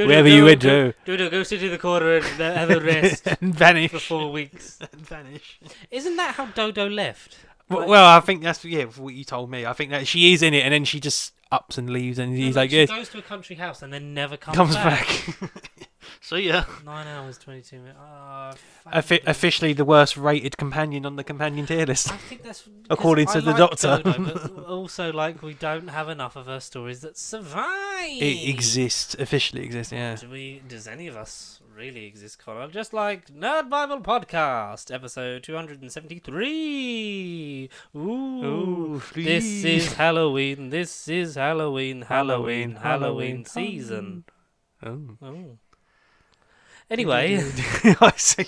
Wherever you would do. Dodo, go sit in the corner and have a rest And vanish. for 4 weeks. And vanish. Isn't that how Dodo left? Well, I think that's what you told me. I think that she is in it, and then she just ups and leaves, and he's like, she "Yes." goes to a country house and then never comes Comes back. back. See ya. 9 hours, 22 minutes. Officially the worst rated companion on the companion tier list. I think that's According because to the I like Doctor. Dodo, but also, like, we don't have enough of her stories that survive. It exists. Officially exists, yeah. Does any of us really exist, Connor? Just like Nerd Bible Podcast, episode 273. Ooh. This is Halloween. This is Halloween. Halloween season. Oh. Anyway, I see.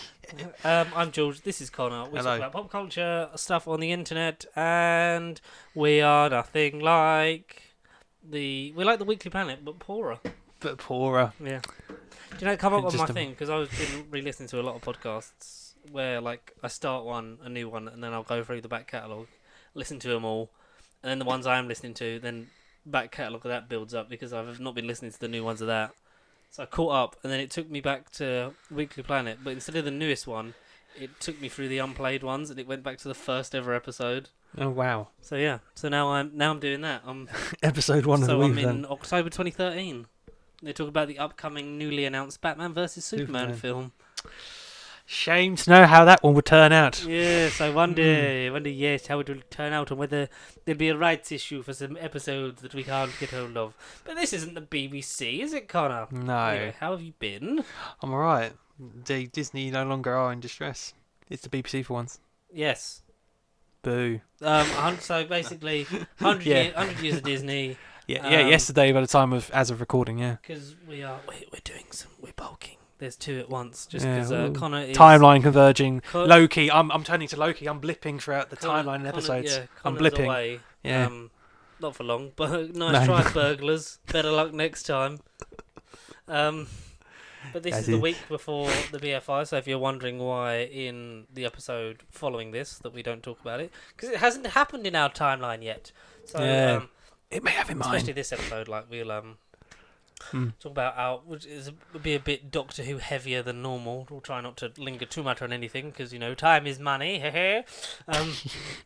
I'm George. This is Connor. We Hello. talk about pop culture stuff on the internet, and we are nothing like we like the Weekly Planet, but poorer. But poorer. Yeah. Do you know, it come up on Just my a- thing because I've been re-listening to a lot of podcasts where, like, I start a new one, and then I'll go through the back catalogue, listen to them all, and then the ones I am listening to, then back catalogue of that builds up because I've not been listening to the new ones of that. So I caught up, and then it took me back to Weekly Planet, but instead of the newest one, it took me through the unplayed ones, and it went back to the first ever episode. Oh wow. So yeah, so now I'm doing that. Episode 1 of the So week I'm in then. October 2013. They talk about the upcoming newly announced Batman vs Superman Superman. film. Shame to know how that one would turn out. Yes, I wonder yes, how it will turn out and whether there'll be a rights issue for some episodes that we can't get hold of. But this isn't the BBC, is it, Connor? No. Anyway, how have you been? I'm alright. Disney no longer are in distress. It's the BBC for once. Yes. Boo. So basically, 100 years of Disney. Yeah, yesterday by the time as of recording, yeah. Because we're bulking. There's two at once, just Yeah, because ooh. Connor is... Timeline converging. Con- Loki, I'm turning to Loki. I'm blipping throughout the timeline and Connor- episodes. Yeah, I'm Connor's blipping. away. Yeah. Not for long, but No. nice try, burglars. Better luck next time. But this is the week before the BFI, so if you're wondering why in the episode following this that we don't talk about it, because it hasn't happened in our timeline yet. So Yeah. It may have in especially mind. this episode, like we'll talk about which would be a bit Doctor Who heavier than normal. We'll try not to linger too much on anything because time is money. But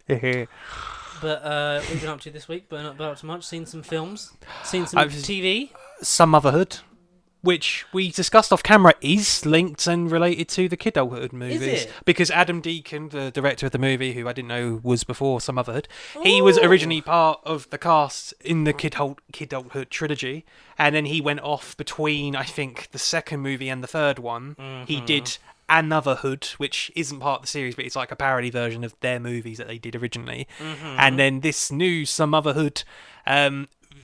we've been up to this week, but not been up to much. Seen some films, seen some TV. Some Motherhood, which we discussed off camera, is linked and related to the Kidulthood movies. it? Because Adam Deacon, the director of the movie, who I didn't know was before Some Motherhood, he was originally part of the cast in the Kidulthood trilogy, and then he went off between, I think, the second movie and the third one. He did Another Hood, which isn't part of the series, but it's like a parody version of their movies that they did originally. And then this new Some Motherhood,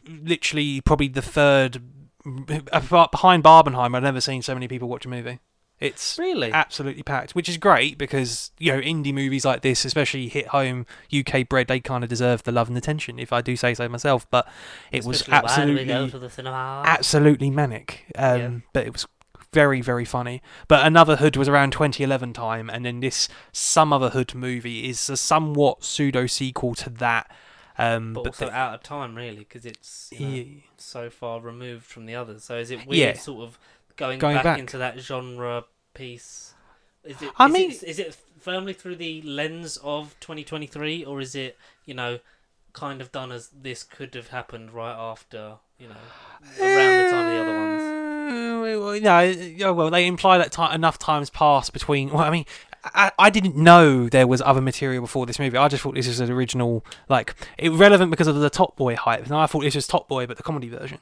literally probably the third, behind Barbenheimer, I've never seen so many people watch a movie. It's Really absolutely packed, which is great because indie movies like this, especially hit home UK bred, they kind of deserve the love and attention, if I do say so myself. But it was Especially why do we go to the cinema? absolutely manic. But it was very, very funny. But Another Hood was around 2011 time, and then this Some Other Hood movie is a somewhat pseudo sequel to that. But also out of time, really, because it's so far removed from the others. So is it weird, sort of going back into that genre piece? Is it firmly through the lens of 2023, or is it kind of done as this could have happened right after around the time of the other ones? Well, they imply that enough time's passed between. Well, I mean, I didn't know there was other material before this movie. I just thought this was an original, irrelevant because of the Top Boy hype. And I thought this was Top Boy, but the comedy version.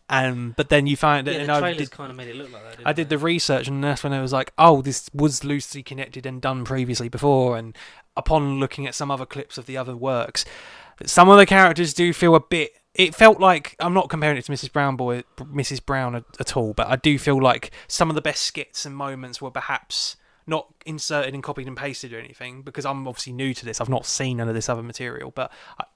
But then you find that the trailers kind of made it look like that. I did the research, and that's when I was like, oh, this was loosely connected and done previously before. And upon looking at some other clips of the other works, some of the characters do feel a bit. It felt like, I'm not comparing it to Mrs. Brown at all, but I do feel like some of the best skits and moments were perhaps not inserted and copied and pasted or anything, because I'm obviously new to this. I've not seen none of this other material, but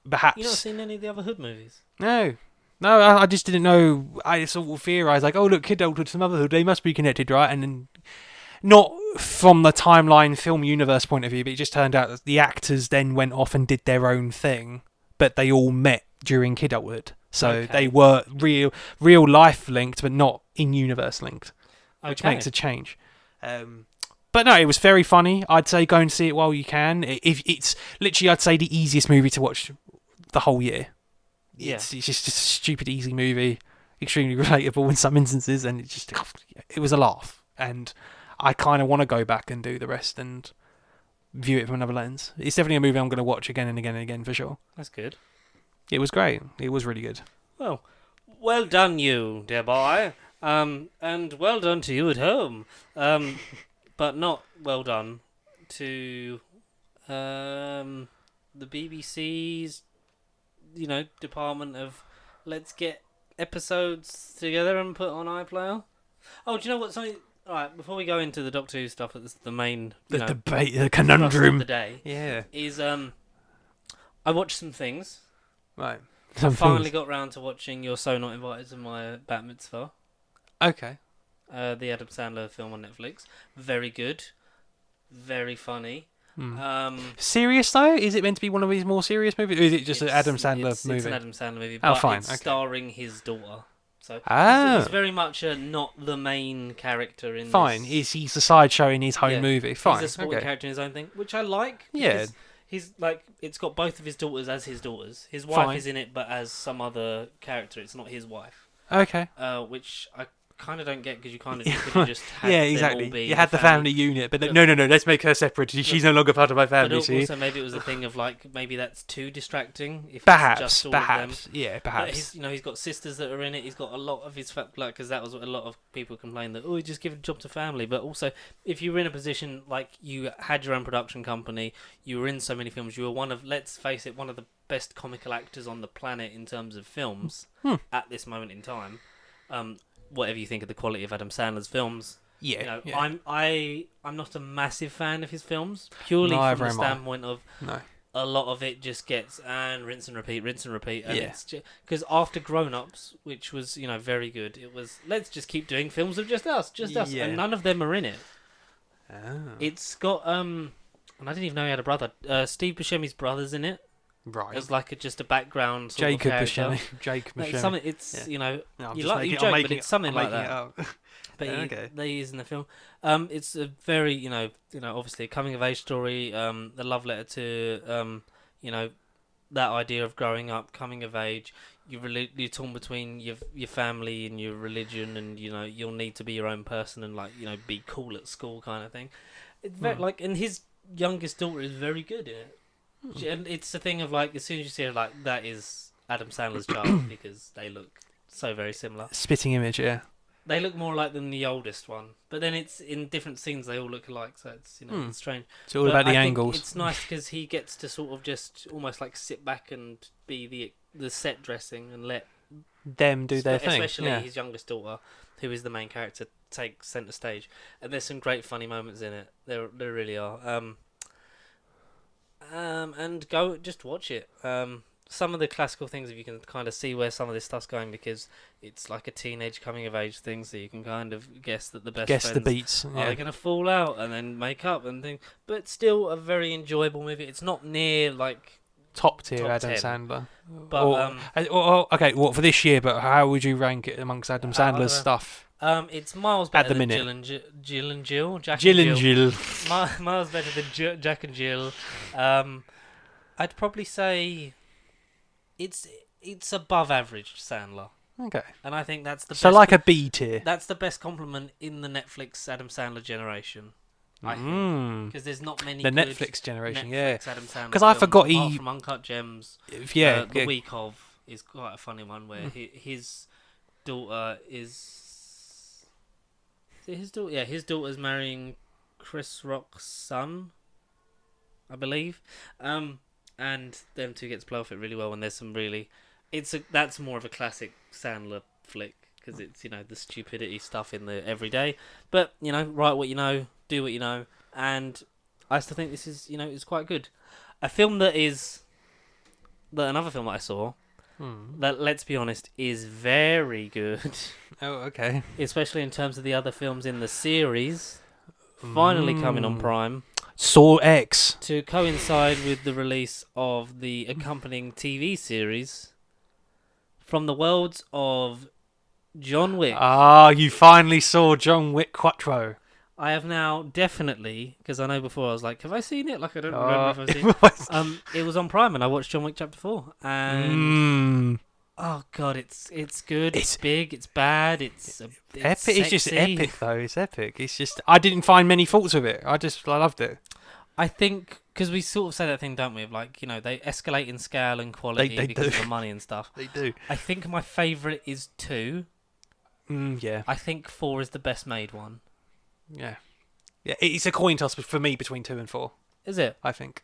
perhaps... You've not seen any of the other Hood movies? No, I just didn't know. I sort of theorised, like, oh, look, Kidulthood, Some Motherhood, they must be connected, right? And then, not from the timeline film universe point of view, but it just turned out that the actors then went off and did their own thing, but they all met during Kidulthood. So Okay. they were real life linked, but not in universe linked, which Okay. makes a change. But no, it was very funny. I'd say go and see it while you can. If it's literally, I'd say the easiest movie to watch the whole year. Yeah. It's just a stupid, easy movie, extremely relatable in some instances, and it was a laugh. And I kind of want to go back and do the rest and view it from another lens. It's definitely a movie I'm going to watch again and again and again for sure. That's good. It was great. It was really good. Well done, you, dear boy. And well done to you at home. But not well done to the BBC's, department of let's get episodes together and put on iPlayer. Oh, do you know what? Something. All right, before we go into the Doctor Who stuff, that's the main The debate, the thrust of conundrum. the day. Yeah. Is I watched some things. Right. I finally got round to watching You're So Not Invited to My Bat Mitzvah. Okay. The Adam Sandler film on Netflix. Very good. Very funny. Serious though? Is it meant to be one of his more serious movies, or is it just an Adam Sandler movie? It's an Adam Sandler movie, Oh, but fine, it's okay. starring his daughter. So Ah. he's very much not the main character in Fine. this. He's the sideshow in his home Yeah. movie. Fine. He's a supporting Okay. character in his own thing, which I like. Yeah. because He's like, it's got both of his daughters as his daughters. His wife Fine. is in it, but as some other character. It's not his wife. Okay. Which I kind of don't get, because you kind of could have just had Yeah, them exactly. all be You had the family unit, but no. Let's make her separate. She's no longer part of my family. But See? also maybe it was a thing of like, maybe that's too distracting. If it's Perhaps. just all of them. Perhaps. Yeah. But Perhaps. he's got sisters that are in it. He's got a lot of his like, because that was what a lot of people complained that, he just give a job to family. But also, if you were in a position like you had your own production company, you were in so many films, you were one of, let's face it, one of the best comical actors on the planet in terms of films at this moment in time. Whatever you think of the quality of Adam Sandler's films, Yeah. I'm not a massive fan of his films, purely Neither from the am I. standpoint of No. a lot of it just gets and rinse and repeat, and Yeah. it's because after Grown Ups, which was very good, it was let's just keep doing films of just us, Yeah. and none of them are in it. Oh. It's got and I didn't even know he had a brother. Steve Buscemi's brother's in it Right. as like just a background sort Jacob of character. Buscemi. Jacob Like, Buscemi. something, it's No, I'm you just like you making- I'm joke, but making it's something I'm like making that. it up. But Okay. they use in the film. It's a very obviously a coming of age story. The love letter to that idea of growing up, coming of age. You're torn between your family and your religion, and you'll need to be your own person and be cool at school kind of thing. It's very and his youngest daughter is very good in it. And it's a thing of like, as soon as you see her, like, that is Adam Sandler's child, because they look so very similar. Spitting image. Yeah. They look more alike than the oldest one, but then it's in different scenes they all look alike, so it's it's strange. It's all But about the I think angles. It's nice because he gets to sort of just almost like sit back and be the set dressing and let Them do their thing. especially Yeah. his youngest daughter, who is the main character, take centre stage. And there's some great funny moments in it. There really are. And go just watch it. Some of the classical things, if you can kind of see where some of this stuff's going, because it's like a teenage coming of age thing, so you can kind of guess that the best Guess the friends beats. are Yeah. they going to fall out and then make up and things. But still a very enjoyable movie. It's not near like, Top tier Top Adam 10. Sandler. but Okay, well, for this year, but how would you rank it amongst Adam Sandler's stuff? it's miles At better the than minute. Jill and Jill. Jack Jill and and Jill. Miles better than Jack and Jill. I'd probably say it's above average Sandler, Okay. and I think that's the So best, like a B tier. that's the best compliment in the Netflix Adam Sandler generation. I think Mm. because there's not many The good Netflix generation, Netflix Adam Sandler 'Cause I films, forgot apart he- from Uncut Gems. yeah. The Week Of is quite a funny one where his daughter is it his daughter? Yeah, his daughter's marrying Chris Rock's son, I believe. And them two get to play off it really well. And there's some really, that's more of a classic Sandler flick because it's the stupidity stuff in the everyday. But write what you know, do what you know, and I still think this is is quite good. A film another film that I saw. That, let's be honest, is very good, Oh, okay. especially in terms of the other films in the series. Finally coming on Prime Saw X. to coincide with the release of the accompanying TV series from the worlds of John Wick. Ah, you finally saw John Wick Quattro. I have now definitely, because I know before I was like, have I seen it? Like I don't Ah, remember if I've seen it. It was on Prime and I watched John Wick Chapter 4. And oh god, it's good, it's big, it's bad, it's epic. sexy. It's just epic, though. It's epic. It's just I didn't find many faults with it. I loved it. I think because we sort of say that thing, don't we? Of like, you know, they escalate in scale and quality They because do. of the money and stuff. They do. I think my favourite is 2. Yeah. I think 4 is the best made one. Yeah. Yeah. It's a coin toss for me between 2 and 4. Is it? I think.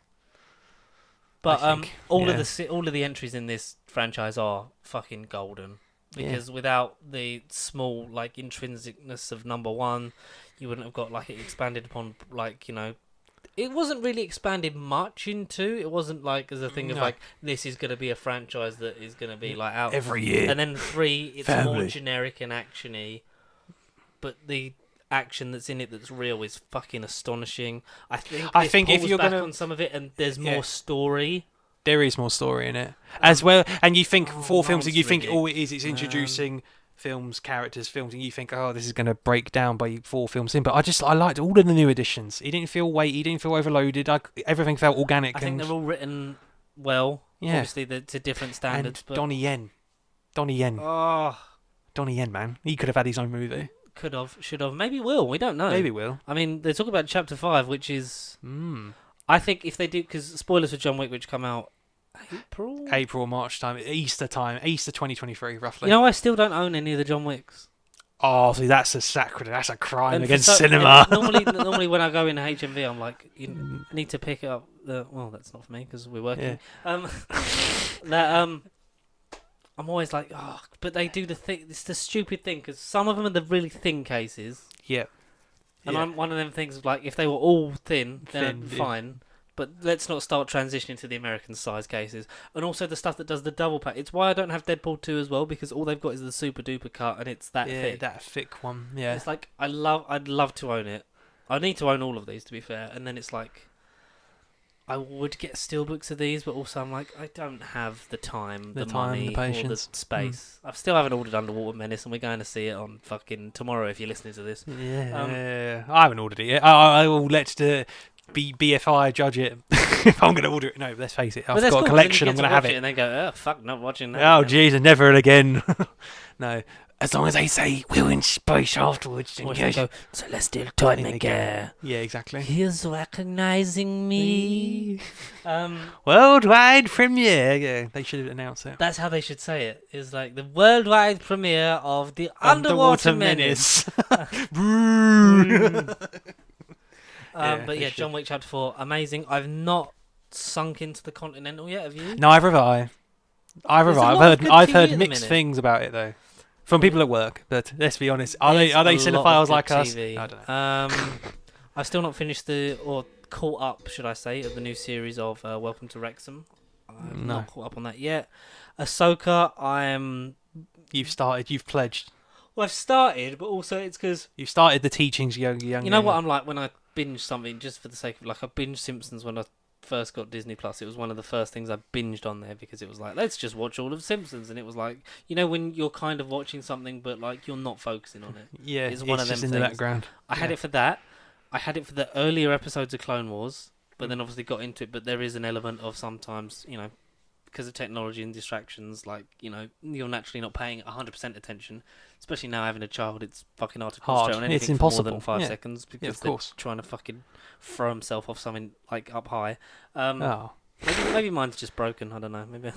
But all yeah. of the entries in this franchise are fucking golden. Because without the small like intrinsicness of number 1, you wouldn't have got like it expanded upon, like, you know. It wasn't really expanded much into. It wasn't like as a thing of like this is going to be a franchise that is going to be like out every year. And then 3, it's Family. more generic and actiony, but the action that's in it that's real is fucking astonishing. I think if you're back gonna on some of it and there's more story. There is more story in it as well. And you think 4 films, you think ridiculous. all it is, it's introducing films, characters, films, and you think, oh, this is going to break down by 4 films in. But I liked all of the new additions. He didn't feel weighty, he didn't feel overloaded. Everything felt organic. I think they're all written well. Yeah. Obviously, to different standards. And but Donnie Yen. Donnie Yen, man. He could have had his own movie. Could have, should have, maybe will. We don't know. Maybe will. I mean, they talk about Chapter 5, which is. I think if they do, because spoilers for John Wick, which come out April, March time, Easter 2023, roughly. You know, I still don't own any of the John Wicks. Oh, see, that's a crime And against for cinema. normally when I go into HMV, I'm like, you need to pick it up. Well, that's not for me because we're working. Yeah. I'm always like, oh, but they do the thing. It's the stupid thing because some of them are the really thin cases. Yeah. And I'm one of them things like if they were all thin, then Thin, fine. But let's not start transitioning to the American size cases. And also the stuff that does the double pack. It's why I don't have Deadpool 2 as well, because all they've got is the super duper cut and it's that thick. that thick one. Yeah. It's like I'd love to own it. I need to own all of these to be fair. And then it's like I would get steelbooks of these, but also I'm like, I don't have the time, the money, the patience, or the space. I still haven't ordered Underwater Menace, and we're going to see it on fucking tomorrow if you're listening to this. Yeah. I haven't ordered it yet. I will let the BFI judge it if I'm going to order it. No, let's face it. I've got a collection. I'm going to have it. And they go, oh, fuck, not watching that. Oh, jeez, never again. No. As long as they say we're in space afterwards. Or if they go, celestial time again. Yeah, exactly. He's recognizing me. Worldwide premiere. Yeah, they should have announced it. That's how they should say it. It's like the worldwide premiere of the Underwater Menace. But yeah, John Wick Chapter 4, amazing. I've not sunk into the Continental yet, have you? Neither have I. I've heard mixed things about it though. From people at work, but let's be honest, are they cinephiles like us? I don't know. I've still not finished caught up, should I say, of the new series of Welcome to Wrexham. I've not caught up on that yet. Ahsoka, You've started. You've pledged. Well, I've started, but also it's because you started the teachings, young. You know what I'm like when I binge something just for the sake of I binged Simpsons when I first got Disney Plus. It was one of the first things I binged on there because it was like, let's just watch all of Simpsons, and it was like, you know, when you're kind of watching something but like you're not focusing on it. Yeah, it's one of them just in things. the background. I had it for that. I had it for the earlier episodes of Clone Wars, but then obviously got into it. But there is an element of sometimes, you know, because of technology and distractions, like, you know, you're naturally not paying 100% attention. Especially now having a child, it's fucking hard to concentrate on anything it's impossible. for more than 5 seconds because they're trying to fucking throw himself off something like up high. Maybe mine's just broken. I don't know. Maybe I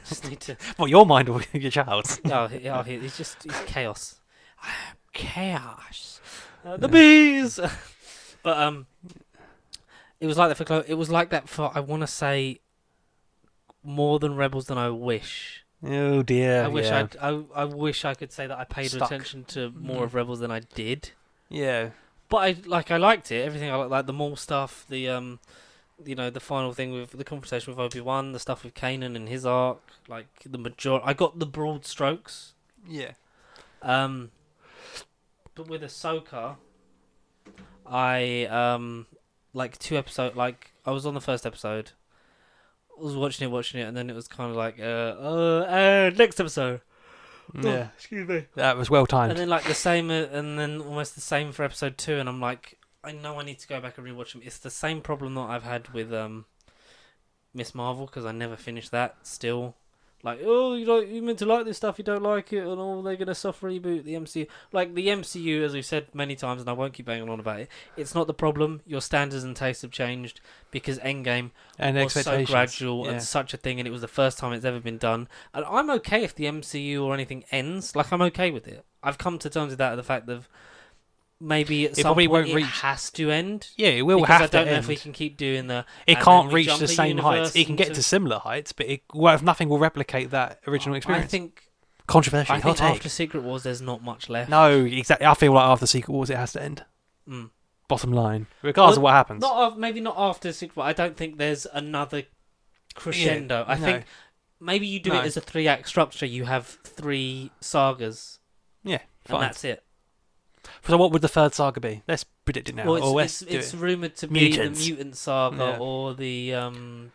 just need to. Well, your mind or your child's? He's chaos. Chaos. The bees. But it was like that for. It was like that for. I want to say more than Rebels than I wish. Oh dear. I wish I could say that I paid attention to more of Rebels than I did. Yeah. But I liked it. Everything I like the Maul stuff, the you know, the final thing with the conversation with Obi-Wan, the stuff with Kanan and his arc, like the majority. I got the broad strokes. Yeah. But with Ahsoka, I like 2 episodes. Like I was on the first episode. was watching it, and then it was kind of like, next episode. Yeah, Excuse me. that was well And timed. then like the same, and then almost the same for episode 2, and I'm like, I know I need to go back and rewatch them. It's the same problem that I've had with Miss Marvel, because I never finished that. Still, like, oh, you meant to like this stuff, you don't like it, and all they're gonna soft reboot the MCU. Like the MCU, as we've said many times, and I won't keep banging on about it. It's not the problem. Your standards and tastes have changed because Endgame And was so expectations. gradual Yeah. and such a thing, and it was the first time it's ever been done. And I'm okay if the MCU or anything ends. Like, I'm okay with it. I've come to terms with that, the fact that maybe at It some probably point won't it reach- has to end. Yeah, it will Because have I to don't know end. if we can keep doing the. It and can't then we reach jump the a same heights. universe It can get into- to similar heights, but nothing will replicate that original experience. I think Controversial. I hot think take. after Secret Wars, there's not much left. No, exactly. I feel like after Secret Wars, it has to end. Mm. Bottom line, regardless of what happens. Maybe not after Secret Wars. I don't think there's another crescendo. I no. think maybe you do No. it as a 3-act structure. You have 3 sagas, Yeah, and fine. that's it. So what would the third saga be? Let's predict it now. Well, or let's it's do it. rumored to be Mutants. the Mutant Saga Yeah. or the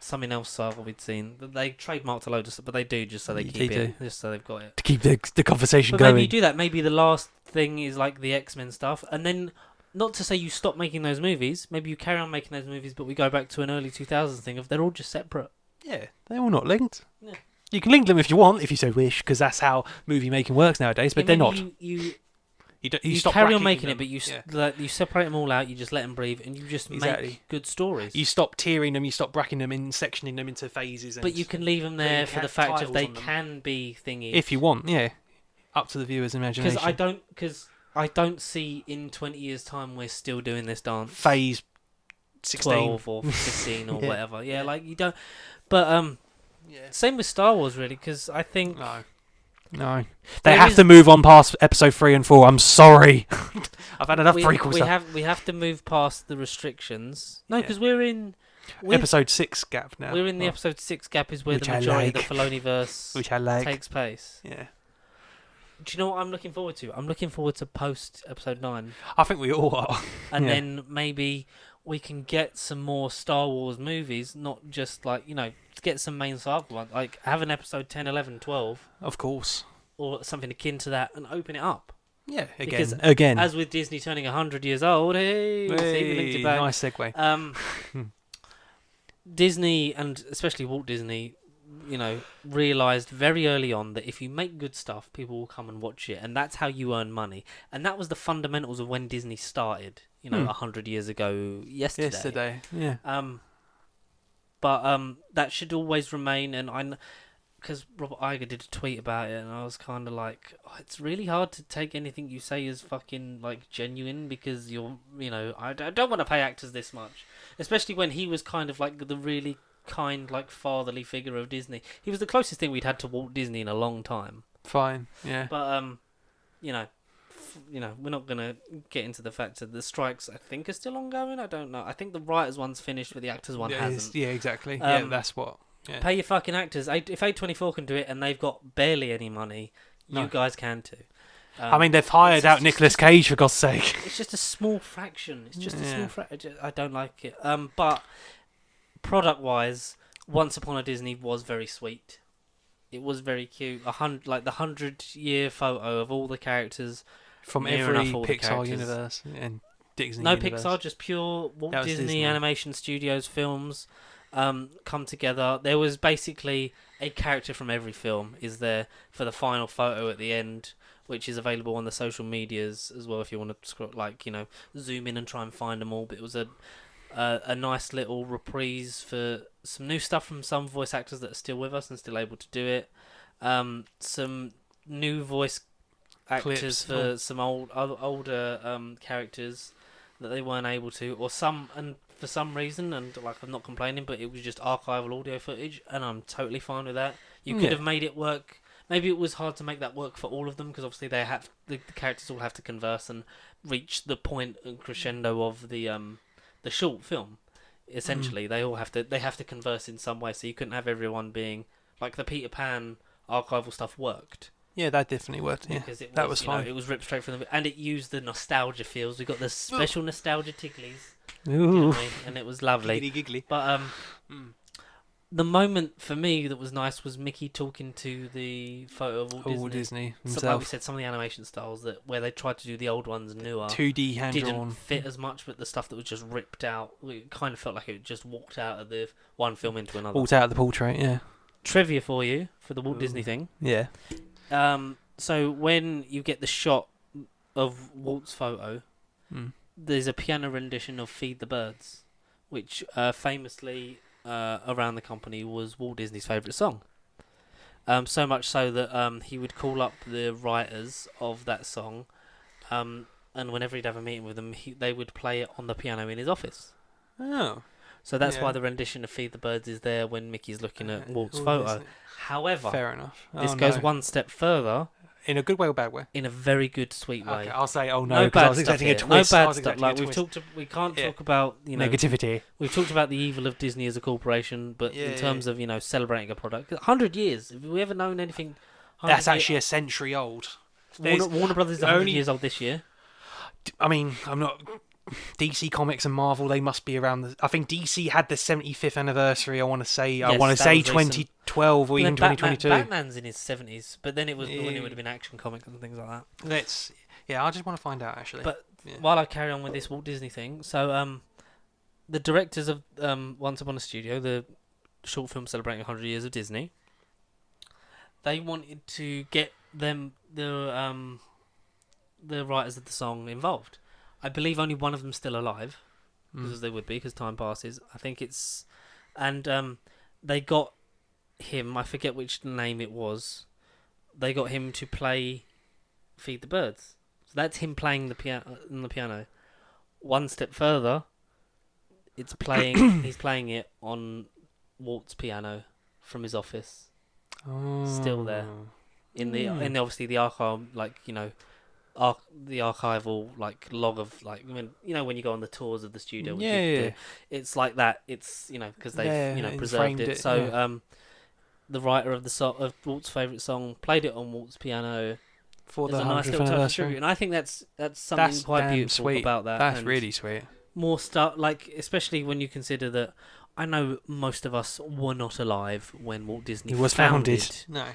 something else saga we'd seen. They trademarked a load of stuff, but they do just so they They keep it, do. just so they've got it. To keep the conversation But going. maybe you do that. Maybe the last thing is like the X-Men stuff, and then not to say you stop making those movies. Maybe you carry on making those movies, but we go back to an early 2000s thing of they're all just separate. Yeah, they're all not linked. Yeah. You can link them if you want, if you so wish, because that's how movie making works nowadays. But Yeah, they're not. maybe You You stop carry on bracketing making them. it, but Yeah. you separate them all out. You just let them breathe, and you just Exactly. make good stories. You stop tiering them. You stop bracketing them in, sectioning them into phases. And But you can leave them there putting for the fact of titles they on them. can be thingy. if you want. Yeah, up to the viewer's imagination. Because I don't see in 20 years' time we're still doing this dance. Phase 16. 12 or 15 or Yeah. whatever. Yeah, like you don't. But Yeah. same with Star Wars, really, because I think No. They There have is- to move on past episode 3 and 4. I'm sorry. I've had enough prequel we stuff. have to move past the restrictions. No, Yeah. because we're in Episode 6 gap now. we're in the Well, episode 6 gap is where Which the I majority of like. the Filoniverse which I like. takes place. Yeah. Do you know what I'm looking forward to? I'm looking forward to post episode 9, I think we all are. and Yeah. then maybe we can get some more Star Wars movies, not just like get some main saga ones, like have an episode 10, 11, 12. Of course. Or something akin to that, and open it up. Yeah, Because again. As with Disney turning 100 years old, hey, see, we linked it back. Nice segue. Disney, and especially Walt Disney, realised very early on that if you make good stuff, people will come and watch it, and that's how you earn money. And that was the fundamentals of when Disney started, 100 years ago yesterday. Yeah. But that should always remain, and because Robert Iger did a tweet about it, and I was kind of like, it's really hard to take anything you say as fucking like genuine because I don't want to pay actors this much, especially when he was kind of like the really kind, like fatherly figure of Disney. He was the closest thing we'd had to Walt Disney in a long time. Fine. Yeah. But we're not gonna get into the fact that the strikes I think are still ongoing. I don't know. I think the writers' one's finished, but the actors' one hasn't. Yeah, exactly. Yeah, that's what. Yeah. Pay your fucking actors. If A24 can do it and they've got barely any money, No. you guys can too. I mean, they've hired it's out just- Nicolas Cage, for God's sake. It's just a small fraction. It's just a Yeah. small fraction. I don't like it. But product-wise, Once Upon a Disney was very sweet. It was very cute. The 100-year photo of all the characters. From Near every enough all the Pixar characters. universe and Disney No universe. Pixar, just pure Walt That was Disney, Disney. Animation Studios films come together. There was basically a character from every film is there for the final photo at the end, which is available on the social medias as well if you want to scroll, zoom in and try and find them all. But it was a nice little reprise for some new stuff from some voice actors that are still with us and still able to do it. Some new voice actors Clips. for some older characters that they weren't able to, or some, and for some reason, and like I'm not complaining, but it was just archival audio footage, and I'm totally fine with that. You could Yeah. have made it work. Maybe it was hard to make that work for all of them because obviously they have the characters all have to converse and reach the point and crescendo of the short film. Essentially, they all have to converse in some way. So you couldn't have everyone being like the Peter Pan archival stuff worked. Yeah, that definitely worked. Yeah, Because that was fine. It was ripped straight from the, and it used the nostalgia feels. We got the special nostalgia ticklies, Ooh, didn't we? And it was lovely. giggly giggly. But The moment for me that was nice was Mickey talking to the photo of Walt Walt Disney. Disney So, like we himself. said, some of the animation styles that where they tried to do the old ones newer 2D hand didn't drawn. fit as much, but the stuff that was just ripped out, it kind of felt like it just walked out of the one film into another. Walked out of the portrait. Yeah. Trivia for you for the Walt Ooh. Disney thing. Yeah. So when you get the shot of Walt's photo, Mm. there's a piano rendition of "Feed the Birds," which famously around the company was Walt Disney's favourite song. So much so that he would call up the writers of that song, and whenever he'd have a meeting with them, they would play it on the piano in his office. Oh. So that's Yeah. why the rendition of "Feed the Birds" is there when Mickey's looking at Walt's Walt photo. Disney. However, Fair enough. this Oh, goes no. one step further In a good way or bad way? in a very good, sweet way. Okay, I'll say, oh no, No because I bad was stuff expecting here. a twist. No I bad was stuff. expecting Like a we've twist. talked, we can't Yeah. talk about Negativity. We've talked about the evil of Disney as a corporation, but Yeah, in terms of celebrating a product, 100 years. Have we ever known anything? That's actually a century old. Warner Brothers is 100 only- years old this year. I mean, I'm not. DC Comics and Marvel, they must be around the. I think DC had the 75th anniversary. I want to say. I Yes, want to that say was recent. 2012 or But even then 2022. Batman's in his 70s, but then it was when Yeah. it would have been Action Comics and things like that. Let's. Yeah, I just want to find out actually. But Yeah. while I carry on with this Walt Disney thing, so the directors of Once Upon a Studio, the short film celebrating 100 years of Disney, they wanted to get the writers of the song involved. I believe only one of them's still alive, because they would be, because time passes. I think it's, and they got him. I forget which name it was. They got him to play "Feed the Birds." So that's him playing the piano on the piano. One step further, it's playing. He's playing it on Walt's piano from his office still there. in the obviously the archive, the archival log of when when you go on the tours of the studio. Which it's like that. It's because they've preserved it. So the writer of of Walt's favourite song played it on Walt's piano. for There's the a nice 100th little touch of anniversary. tribute, and I think that's something quite damn beautiful sweet. about that. That's and really sweet. more stuff, especially when you consider that. I know most of us were not alive when Walt Disney It was founded. No.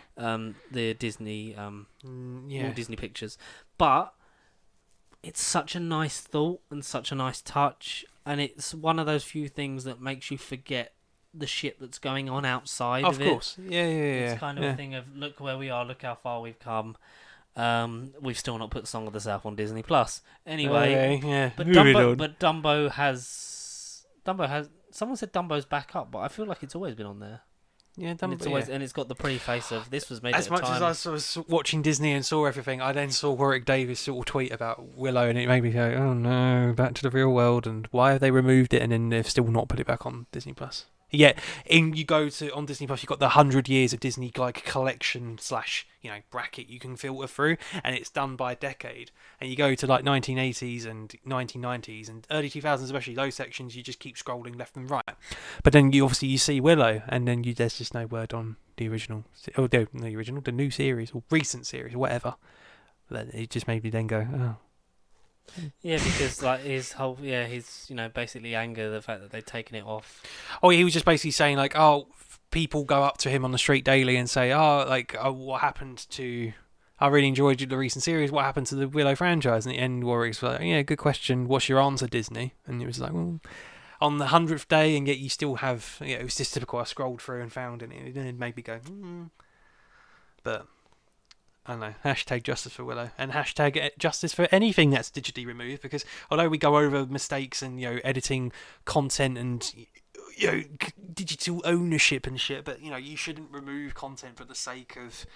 the Disney Yeah. Walt Disney Pictures, but it's such a nice thought and such a nice touch, and it's one of those few things that makes you forget the shit that's going on outside of Of it. course. Yeah. It's kind of a thing of look where we are, look how far we've come. We've still not put Song of the South on Disney Plus. Anyway, yeah. but Moving on. Dumbo has. Someone said Dumbo's back up, but I feel like it's always been on there. Yeah, And Dumbo. it's always and it's got the preface of this was made As at a much time. as I was watching Disney and saw everything, I then saw Warwick Davis sort of tweet about Willow, and it made me go, "Oh no, back to the real world!" And why have they removed it and then they've still not put it back on Disney Plus? Yeah, you go to on Disney Plus, you've got the 100 years of Disney collection / bracket you can filter through, and it's done by decade. And you go to 1980s and 1990s and early 2000s, especially those sections, you just keep scrolling left and right. But then you see Willow, and then there's just no word on the original, or the new series or recent series, or whatever. It just made me then go, oh. Yeah, because his whole his basically anger the fact that they'd taken it off. Oh, he was just basically saying people go up to him on the street daily and say, what happened to? I really enjoyed the recent series. What happened to the Willow franchise? And Warwick's like, yeah, good question. What's your answer, Disney? And it was like, well, on the 100th day, and yet you still have, it was just typical. I scrolled through and found it. It made me go, but. I don't know, hashtag justice for Willow and hashtag justice for anything that's digitally removed, because although we go over mistakes and editing content and digital ownership and shit, but you shouldn't remove content for the sake of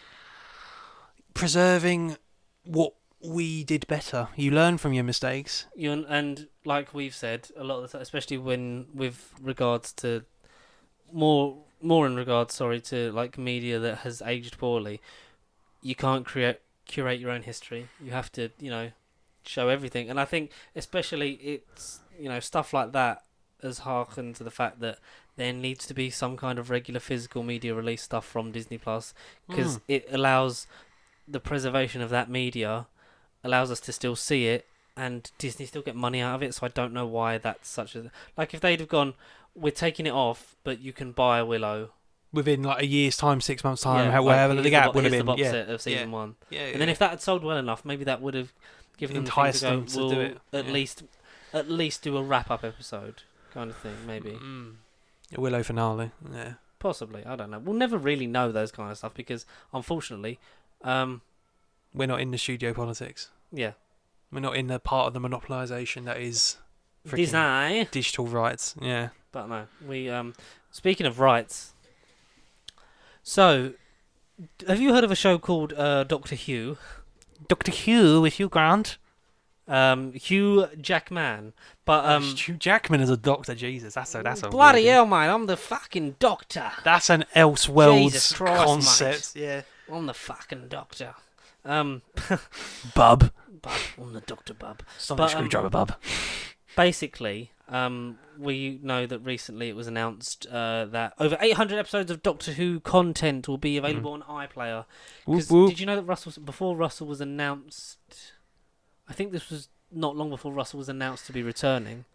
preserving what we did better. You learn from your mistakes. And like we've said a lot of the time, especially with regards to more in regards to media that has aged poorly. You can't curate your own history. You have to, show everything. And I think especially it's, stuff like that has harkened to the fact that there needs to be some kind of regular physical media release stuff from Disney Plus, because it allows the preservation of that media, allows us to still see it, and Disney still get money out of it. So I don't know why that's such a... if they'd have gone, we're taking it off, but you can buy Willow. Within like a year's time, 6 months time, Yeah, however here's the gap would have here's been. the box Yeah, set of season yeah. 1. Yeah, And then if that had sold well enough, maybe that would have given them the thing to enticed go, them to we'll do it. at least do a wrap-up episode kind of thing, maybe. A Willow finale. Yeah. Possibly, I don't know. We'll never really know those kind of stuff because, unfortunately, We're not in the studio politics. yeah, We're not in the part of the monopolisation that is freaking Disney. digital rights. Yeah. But no, we speaking of rights. So, have you heard of a show called Doctor Who? Doctor Who with Hugh Grant. Hugh Jackman, but Hugh Jackman as a doctor. Jesus, that's a bloody weird- hell, mate! I'm the fucking doctor. That's an Elseworlds Jesus Christ, concept. Yeah. I'm the fucking doctor. Bub. Bub, I'm the Doctor Bub. Sonic But, screwdriver bub. Basically, we know that recently it was announced that over 800 episodes of Doctor Who content will be available on iPlayer. 'Cause Whoop, whoop. did you know that before Russell was announced? I think this was not long before Russell was announced to be returning.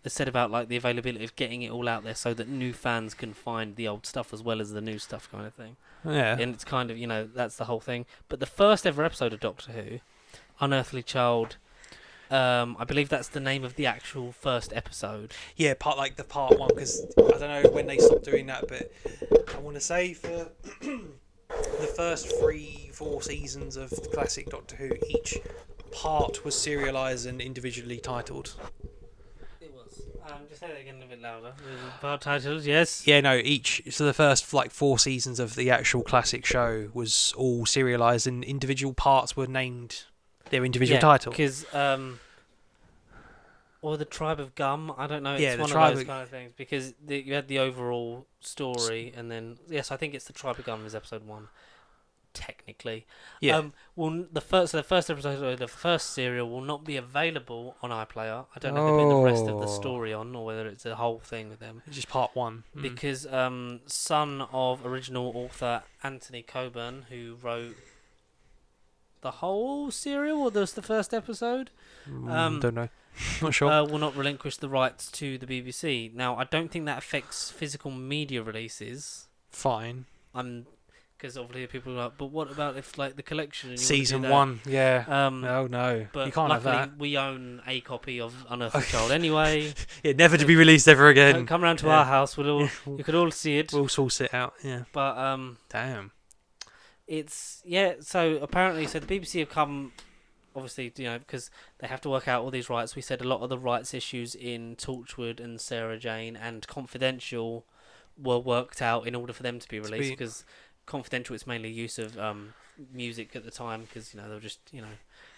They said about like the availability of getting it all out there so that new fans can find the old stuff as well as the new stuff, kind of thing. Yeah. And it's kind of, that's the whole thing. But the first ever episode of Doctor Who, Unearthly Child, I believe that's the name of the actual first episode. Yeah, part one, because I don't know when they stopped doing that, but I want to say for the first 3-4 seasons of the classic Doctor Who, each part was serialised and individually titled. It was. Just say that again a bit louder. Part titles, yes. Yeah, no, so the first 4 seasons of the actual classic show was all serialised and individual parts were named their individual title. Because, or the Tribe of Gum, I don't know, it's Yeah, the one Tribe of those of- kind of things. Because you had the overall story, and then, yes, I think it's the Tribe of Gum is episode 1. Technically, Yeah. the first episode of the first serial will not be available on iPlayer. I don't know if they put the rest of the Oh. story on or whether it's a whole thing with them. It's just part 1. Because son of original author Anthony Coburn, who wrote the whole serial or just the first episode, Don't know. Not sure. will not relinquish the rights to the BBC. Now, I don't think that affects physical media releases. Fine. Because obviously people are like, but what about if like the collection? And you Season want to do 1, yeah. that? Oh no, But you can't have luckily that. we own a copy of Unearthly Child anyway. Yeah, never to be released ever again. Come round to Yeah. our house. You could all see it. We'll source it out. Yeah. But Damn. it's So apparently, the BBC have come, obviously, because they have to work out all these rights. We said a lot of the rights issues in Torchwood and Sarah Jane and Confidential were worked out in order for them to be released. Because Confidential, it's mainly use of music at the time. Because they'll just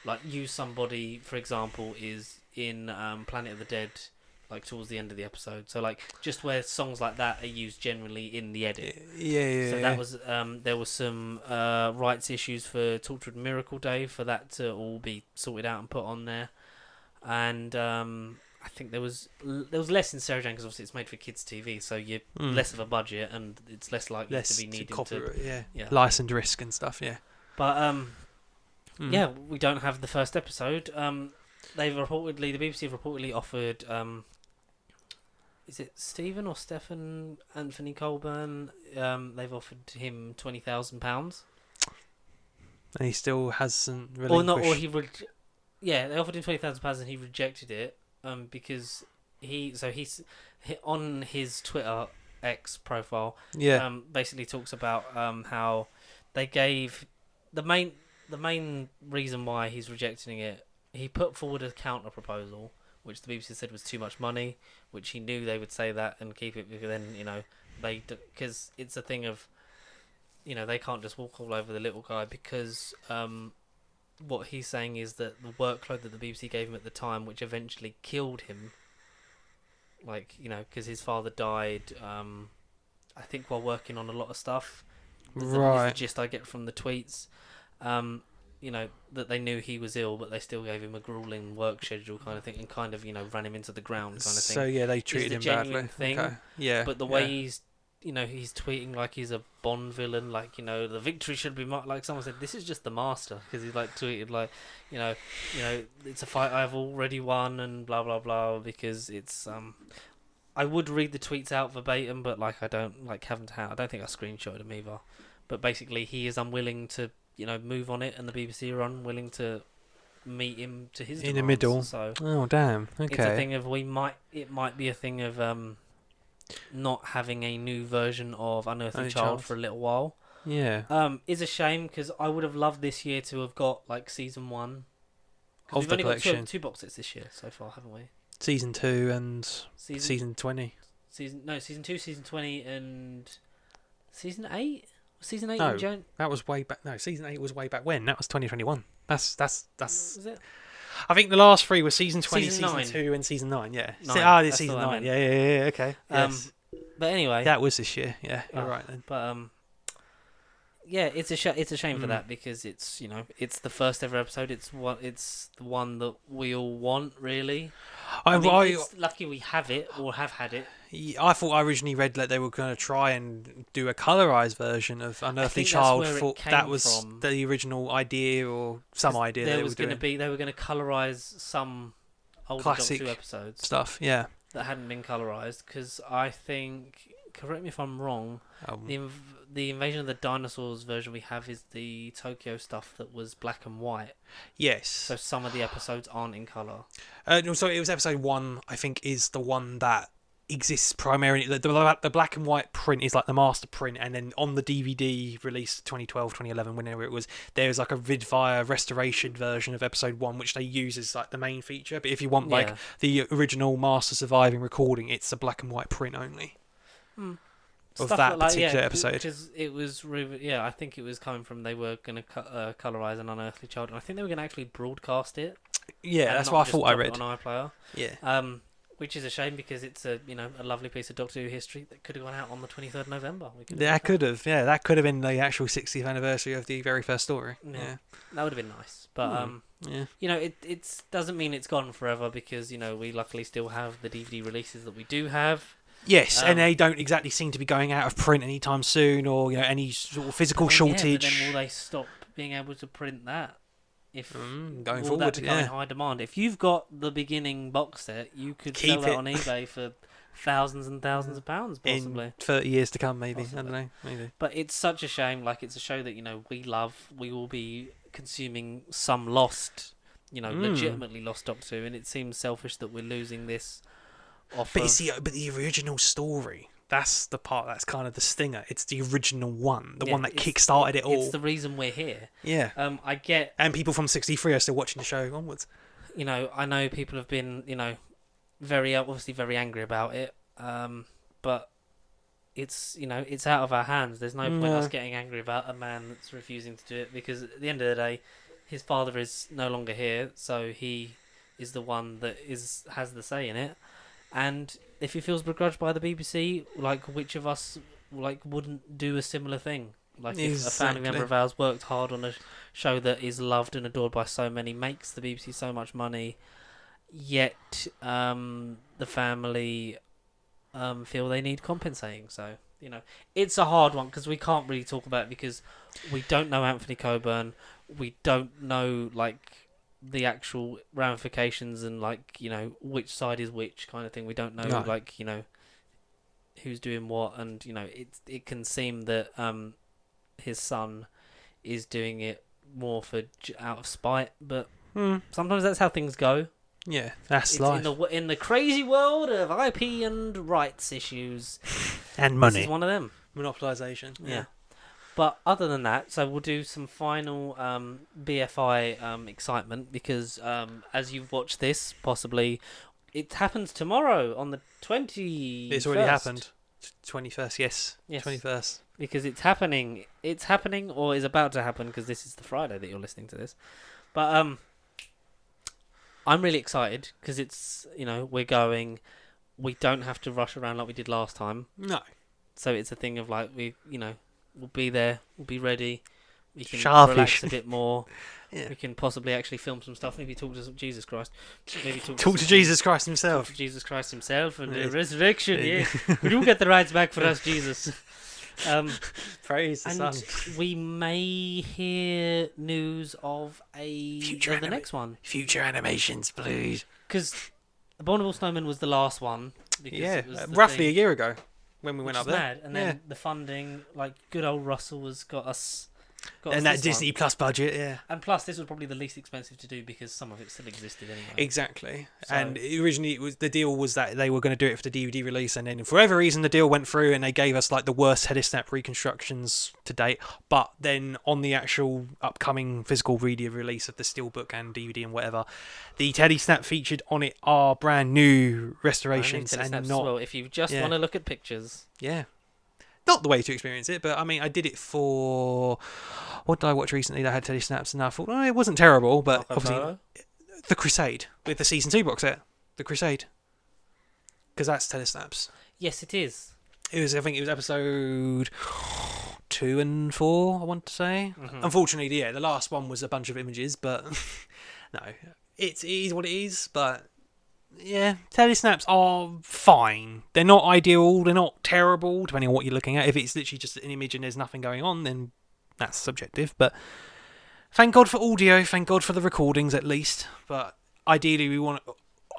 like Use Somebody, for example, is in Planet of the Dead. Like towards the end of the episode, so like just where songs like that are used generally in the edit. Yeah. So that was there was some rights issues for Torchwood Miracle Day for that to all be sorted out and put on there, and I think there was less in Sarah Jane because obviously it's made for kids TV, so you're less of a budget and it's less likely to be needed to yeah. Licensed risk and stuff. Yeah. But yeah, we don't have the first episode. The BBC have reportedly offered. Is it Stephen or Stephen Anthony Colburn? They've offered him £20,000. And he still hasn't relinquished. Or not, or they offered him £20,000 and he rejected it. Because he's on his Twitter X profile. Yeah. Basically talks about how they gave the main reason why he's rejecting it. He put forward a counter proposal, which the BBC said was too much money, which he knew they would say that and keep it, because then, because it's a thing of, they can't just walk all over the little guy, because what he's saying is that the workload that the BBC gave him at the time, which eventually killed him, because his father died, I think while working on a lot of stuff, is the gist I get from the tweets, that they knew he was ill, but they still gave him a grueling work schedule kind of thing, and kind of, ran him into the ground kind of thing. So yeah, they treated him badly. Thing, okay. Yeah. But the way he's tweeting like he's a Bond villain, like, the victory should be like someone said, this is just the master, because he's like tweeted like, it's a fight I've already won and blah blah blah, because it's I would read the tweets out verbatim, but like I don't like having to. I don't think I screenshotted them either. But basically, he is unwilling to move on it, and the BBC are unwilling to meet him to his In the demands. middle. So Oh damn. it's a Okay. thing of it might be a thing of not having a new version of Unearthly Unearthly Child Child. for a little while. Yeah. Is a shame because I would have loved this year to have got like season 1. 'Cause Of we've the only got collection. two box sets this year so far, haven't we? Season 2 and Season season 20. season 2, season 20, and season 8. Season 8 No. in Jan. That was way back. No, season 8 was way back when. That was 2021. That's. Was it? I think the last 3 were season 20, Season season 9. 2, and season 9. Yeah. 9, It's that's season the one I 9. meant. Yeah. Okay. Yes. But anyway, That was this year. Yeah. You're Oh. right then. but yeah, it's a shame for Mm. that because it's it's the first ever episode. It's the one that we all want really. I mean, it's lucky we have it or have had it. I thought I originally read that they were going to try and do a colorized version of Unearthly think that's Child. where it For came that was from. the original idea or some idea There they was were doing. they were going to colorize some older Classic Doctor Who episodes Stuff. Yeah. that hadn't been colorized because I think, correct me if I'm wrong, the Invasion of the Dinosaurs version we have is the Tokyo stuff that was black and white. Yes. So some of the episodes aren't in color. No, sorry, it was episode 1. I think is the one that exists primarily. The black and white print is like the master print, and then on the DVD released 2012, 2011, whenever it was, there's like a Vidfire restoration version of episode 1, which they use as like the main feature. But if you want like Yeah. the original master surviving recording, it's a black and white print only. Of Stuff that like, particular episode. Because it was, I think it was coming from they were going to colorize an Unearthly Child, and I think they were going to actually broadcast it. Yeah, and that's not what I just thought I drop it read. on iPlayer. Yeah. Which is a shame because it's a lovely piece of Doctor Who history that could have gone out on the 23rd of November. That could have, that could have been the actual 60th anniversary of the very first story. Yeah, that would have been nice. But yeah. it doesn't mean it's gone forever because we luckily still have the DVD releases that we do have. Yes, and they don't exactly seem to be going out of print anytime soon, or any sort of physical shortage. Yeah, but then will they stop being able to print that? If going will forward, that become in high demand? If you've got the beginning box set, you could Keep sell that it. on eBay for thousands and thousands of pounds, possibly. in 30 years to come, maybe. Possibly. I don't know, maybe. But it's such a shame. Like, it's a show that we love. We will be consuming some lost, legitimately lost Doctor Who, and it seems selfish that we're losing this. But the original story. That's the part that's kind of the stinger. It's the original one, the one that kick-started it all. It's the reason we're here. Yeah. I get. And people from 63 are still watching the show onwards. I know people have been, very obviously very angry about it. But it's it's out of our hands. There's no point us getting angry about a man that's refusing to do it because at the end of the day, his father is no longer here, so he is the one that has the say in it. And if he feels begrudged by the BBC, like which of us wouldn't do a similar thing? Like if a family member of ours worked hard on a show that is loved and adored by so many, makes the BBC so much money, yet the family feel they need compensating. So it's a hard one because we can't really talk about it because we don't know Anthony Coburn, we don't know the actual ramifications and which side is which kind of thing. We don't know who's doing what, and it can seem that his son is doing it more out of spite, but sometimes that's how things go. Yeah, that's It's life. in the crazy world of IP and rights issues. And money. This is one of them. Monopolisation. Yeah. But other than that, so we'll do some final BFI excitement because as you've watched this, possibly it happens tomorrow on the 21st. It's already happened. 21st, yes. 21st. Because it's happening. It's happening or is about to happen because this is the Friday that you're listening to this. But I'm really excited because it's, we're going. We don't have to rush around like we did last time. No. So it's a thing of we'll be there, we'll be ready, we can Sharpish. relax a bit more, Yeah. we can possibly actually film some stuff, maybe talk to Jesus Christ, maybe Talk to Jesus Christ talk himself. to Jesus Christ himself and the Yes. resurrection, yeah. Would you get the rights back for us, Jesus? Praise the And Son. we may hear news of Future the next one. Future animations, please. Because Abominable Snowman was the last one. because Yeah, it was the roughly a thing, year ago when we which went up is there. mad. And then the funding, like good old Russell has got us. And that this Disney one. Plus budget, yeah. And plus, this was probably the least expensive to do because some of it still existed anyway. Exactly. So- And originally, the deal was that they were going to do it for the DVD release, and then for whatever reason, the deal went through, and they gave us like the worst Telesnap reconstructions to date. But then on the actual upcoming physical video release of the Steelbook and DVD and whatever, the Telesnap featured on it are brand new restorations and Telesnaps as not well. If you just yeah. want to look at pictures, not the way to experience it. But I mean, I did it for what did I watch recently that had Telesnaps, and I thought, oh, it wasn't terrible, but Marco obviously. Polo. The Crusade with the season 2 box set. The Crusade, because that's Telesnaps. Yes, it is. I think it was episode 2 and 4. I want to say. Mhm. Unfortunately, yeah, the last one was a bunch of images, but no, it is what it is. But yeah, Telesnaps are fine. They're not ideal. They're not terrible, depending on what you're looking at. If it's literally just an image and there's nothing going on, then that's subjective. But thank God for audio. Thank God for the recordings, at least. But ideally,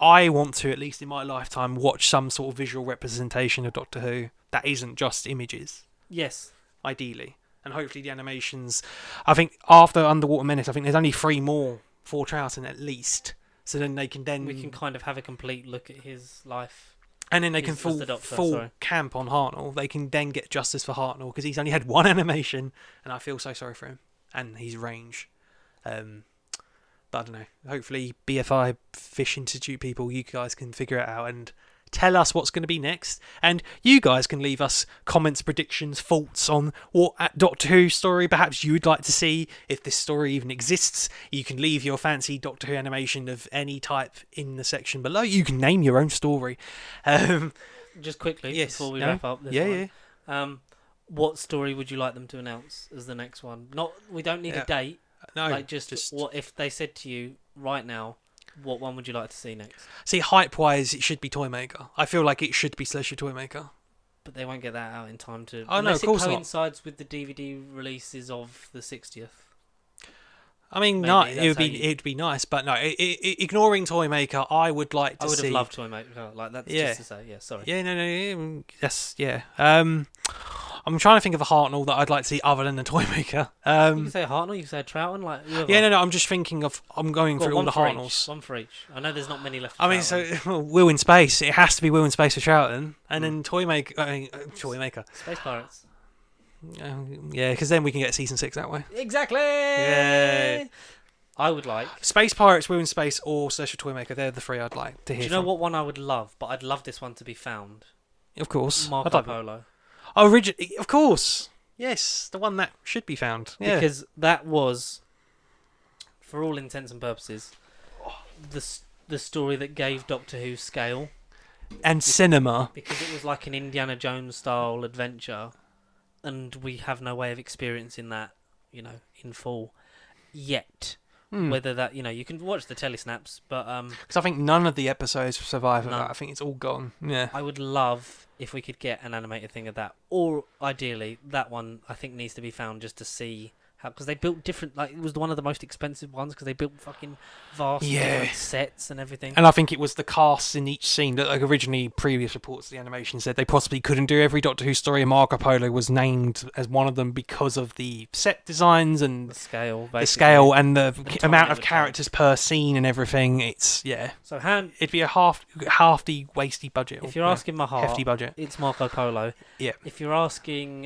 I want to, at least in my lifetime, watch some sort of visual representation of Doctor Who that isn't just images. Yes. Ideally, and hopefully the animations. I think after Underwater Menace, I think there's only 3 more for Troughton at least. So then they can We can kind of have a complete look at his life. and then they can as full the Doctor, full sorry. camp on Hartnell. They can then get justice for Hartnell because he's only had 1 animation, and I feel so sorry for him and his range. But I don't know. Hopefully, BFI Fish Institute people, you guys can figure it out and tell us what's going to be next. And you guys can leave us comments, predictions, thoughts on what Doctor Who story perhaps you would like to see. If this story even exists, you can leave your fancy Doctor Who animation of any type in the section below. You can name your own story. Just quickly, Yes, before we no? wrap up this Yeah, one. What story would you like them to announce as the next one? We don't need Yeah. a date. No, Like just what if they said to you right now, what one would you like to see next? See, hype-wise, it should be Toymaker. I feel like it should be Celestial Toymaker. But they won't get that out in time to. Oh, no, unless of course it not. coincides with the DVD releases of the 60th. I mean, Maybe no, that's it'd how you- it'd be nice, but no, ignoring Toymaker, I would like to I would see. have loved Toymaker. Like that's Yeah. just to say. Yeah, sorry. Yeah, no, yes, yeah. I'm trying to think of a Hartnell that I'd like to see other than the Toymaker. You can say Hartnell. You can say Troughton. Like whoever. Yeah, no, I'm just thinking of. I'm going Got through all one the for each, Hartnells. One for each. I know there's not many left. I mean, so Will in Space. It has to be Will in Space for Troughton, and then Toymaker. Toymaker. Space Pirates. Yeah, because then we can get season 6 that way. Exactly. Yeah. I would like. Space Pirates, Will in Space, or Celestial Toymaker. They're the 3 I'd like to hear. Do you know from. what one I would love? But I'd love this one to be found. Of course. Marco I'd like- Polo. Originally, of course. Yes, the one that should be found. Yeah. Because that was, for all intents and purposes, the story that gave Doctor Who scale. And cinema. Because it was like an Indiana Jones style adventure, and we have no way of experiencing that, in full yet. Whether that, you can watch the telesnaps, but Because I think none of the episodes survive of None. that. I think it's all gone. Yeah. I would love if we could get an animated thing of that, or ideally that one I think needs to be found just to see how, because they built different, like it was one of the most expensive ones because they built fucking vast different sets and everything. And I think it was the casts in each scene that, like, originally previous reports of the animation said they possibly couldn't do every Doctor Who story, and Marco Polo was named as one of them because of the set designs and the scale, basically. the scale and the time amount it of would characters per scene and everything. It's So it'd be a half the wasty budget. if or, you're yeah, asking my heart, hefty budget. it's Marco Polo. Yeah. If you're asking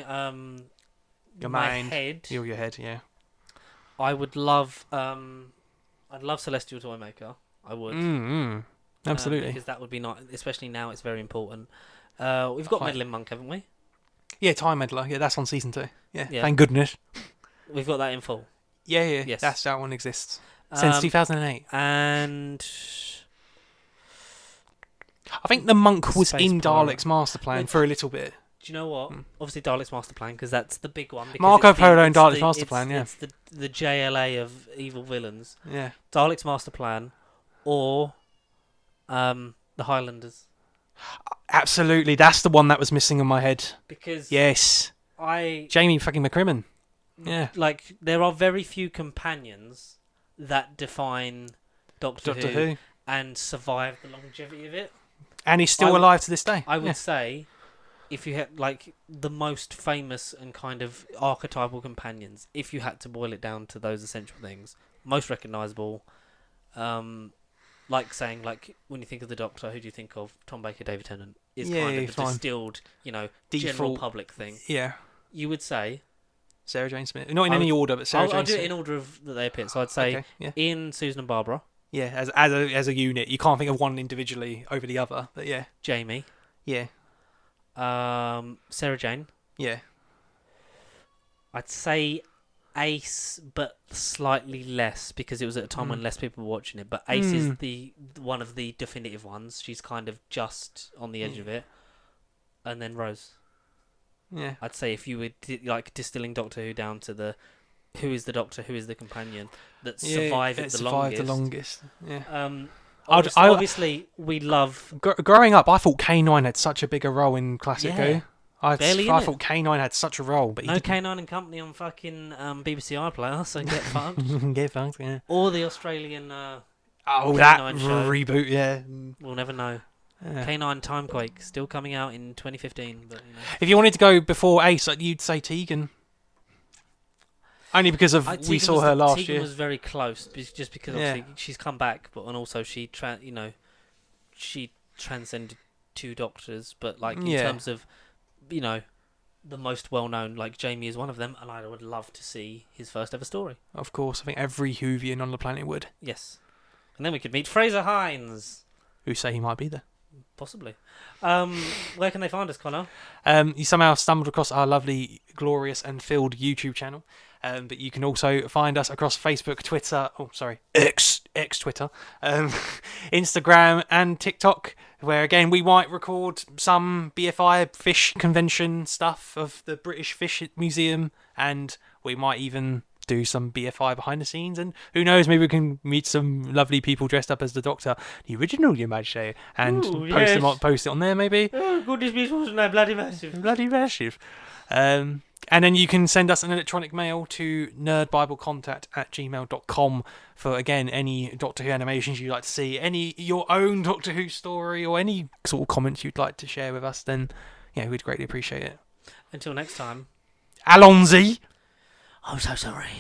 Your my mind, head, your head, yeah. I would love I'd love Celestial Toymaker. I would. Absolutely. Because that would be nice, especially now it's very important. We've got Quite. Meddling Monk, haven't we? Yeah, Time Meddler. Yeah, that's on season 2. Yeah, Yeah. thank goodness. We've got that in full. Yeah. Yes. That one exists since 2008. And I think the monk was Space in Pirate. Dalek's master plan Look, for a little bit. do you know what? Obviously, Dalek's Master Plan, because that's the big one. because Marco it's the- Polo and it's Dalek's the- Master it's- Plan, yeah. It's the JLA of evil villains. Yeah. Dalek's Master Plan, or the Highlanders. Absolutely, that's the one that was missing in my head. Because Yes, Jamie fucking McCrimmon. Yeah, like there are very few companions that define Doctor Doctor Who Who. and survive the longevity of it. And he's still I would- alive to this day. I would Yeah. say, if you had like the most famous and kind of archetypal companions, if you had to boil it down to those essential things, most recognisable, like saying like when you think of the Doctor, who do you think of? Tom Baker, David Tennant is kind of the fine. distilled, general Default. public thing. Yeah. You would say Sarah Jane Smith. Not in I any order, but Sarah Jane I'll do Smith. it in order of that they appear. So I'd say Okay, yeah. Ian, Susan, and Barbara, Yeah, as a unit. You can't think of one individually over the other. But yeah. Jamie, Yeah. Sarah Jane. Yeah. I'd say Ace, but slightly less because it was at a time when less people were watching it. But Ace is the one of the definitive ones. She's kind of just on the edge of it. And then Rose. Yeah. I'd say if you were distilling Doctor Who down to the who is the Doctor, who is the companion that survived it the survived longest. the longest. Yeah. Obviously, we love. Growing up, I thought K9 had such a bigger role in Classic Yeah. Who. I Barely thought in it. K9 had such a role, but he No didn't. K9 and Company on fucking BBC iPlayer, so get fucked. Get fucked, yeah. Or the Australian. Oh, that K9 show. reboot, yeah. We'll never know. Yeah. K9 Timequake still coming out in 2015, but If you wanted to go before Ace, you'd say Tegan. Only because of we Tegan saw was her last Tegan year. was very close, just because Yeah. obviously she's come back, but and also she she transcended two Doctors, but like in Yeah. terms of the most well known, like Jamie is one of them, and I would love to see his first ever story. Of course, I think every Whovian on the planet would. Yes, and then we could meet Fraser Hines. Who say he might be there. Possibly. Where can they find us, Connor? You somehow stumbled across our lovely, glorious and filled YouTube channel. But you can also find us across Facebook, Twitter, X Twitter, Instagram and TikTok, where again we might record some BFI fish convention stuff of the British Fish Museum, and we might even do some BFI behind the scenes, and who knows, maybe we can meet some lovely people dressed up as the Doctor, the original, you might say, and Ooh, post it on there maybe. Oh, goodness me, wasn't that bloody massive? Bloody massive. And then you can send us an electronic mail to nerdbiblecontact@gmail.com for, again, any Doctor Who animations you'd like to see, your own Doctor Who story, or any sort of comments you'd like to share with us, then, yeah, we'd greatly appreciate it. Until next time. Alonzi! I'm so sorry.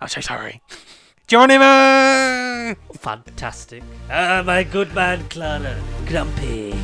I'm so sorry. Geronimo! Fantastic. Ah, my good man, Clara. Grumpy.